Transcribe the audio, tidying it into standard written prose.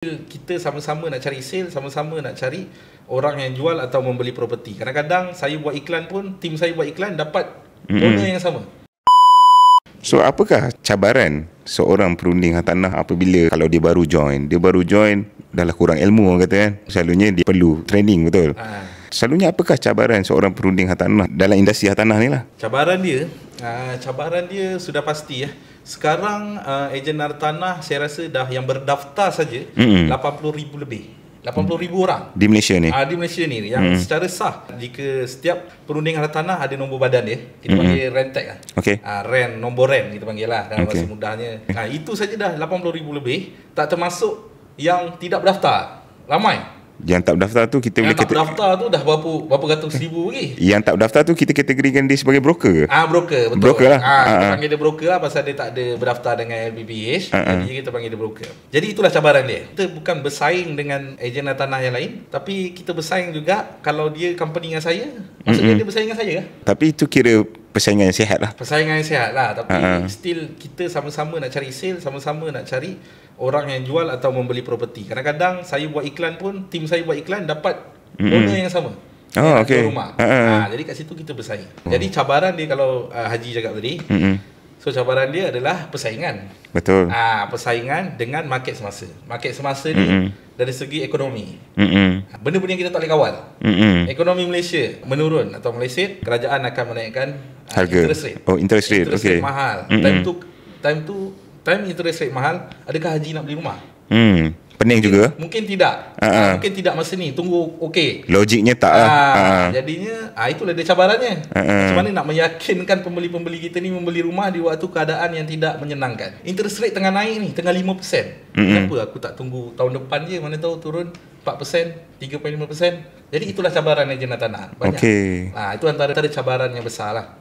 Kita sama-sama nak cari sale, sama-sama nak cari orang yang jual atau membeli properti. Kadang-kadang saya buat iklan pun, tim saya buat iklan dapat owner yang sama. So apakah cabaran seorang perunding hartanah apabila kalau dia baru join dah lah kurang ilmu orang kata kan. Selalunya dia perlu training, betul. Selalunya apakah cabaran seorang perunding hartanah dalam industri hartanah ni lah? Cabaran dia sudah pasti ya. Sekarang ejen hartanah saya rasa dah yang berdaftar saja 80,000 lebih. 80,000 orang Di Malaysia ni? Di Malaysia ni yang secara sah, jika setiap perunding hartanah ada nombor badan dia, kita panggil rent tag lah. Okay. Nombor rent kita panggil lah dalam bahasa Okay. mudahnya. Itu saja dah 80,000 lebih, tak termasuk yang tidak berdaftar. Ramai. Yang tak berdaftar tu kita boleh Yang tak berdaftar tu dah berapa ratus ribu lagi. Yang tak berdaftar tu kita kategorikan dia sebagai broker ke? Broker, betul. Broker lah. Kita panggil dia broker lah pasal dia tak ada berdaftar dengan LBPH. Jadi kita panggil dia broker. Jadi itulah cabaran dia. Kita bukan bersaing dengan ejen tanah yang lain, tapi kita bersaing juga kalau dia company dengan saya, maksudnya dia bersaing dengan saya lah. Tapi itu kira persaingan yang sihat lah. Persaingan yang sihat lah. Tapi still kita sama-sama nak cari sale, sama-sama nak cari orang yang jual atau membeli properti. Kadang-kadang saya buat iklan pun, tim saya buat iklan dapat owner yang sama. Okay. Rumah. Jadi kat situ kita bersaing. Jadi cabaran dia kalau Haji cakap tadi, so cabaran dia adalah persaingan. Betul. Persaingan dengan market semasa. Market semasa ni dari segi ekonomi. Benda-benda yang kita tak boleh kawal. Ekonomi Malaysia menurun atau meleset, kerajaan akan menaikkan harga. Interest rate. Interest rate. Okay. Rate mahal. Time interest rate mahal, adakah Haji nak beli rumah? Pening juga. Mungkin tidak. Mungkin tidak masa ni. Tunggu okey. Logiknya tak lah. Jadinya itulah dia cabarannya. Macam mana nak meyakinkan pembeli-pembeli kita ni membeli rumah di waktu keadaan yang tidak menyenangkan. Interest rate tengah naik ni, tengah 5%. Kenapa aku tak tunggu tahun depan je, mana tahu turun 4%, 3.5%. Jadi itulah cabaran ejen tanah. Banyak. Okay. Itu antara cabaran yang besar lah.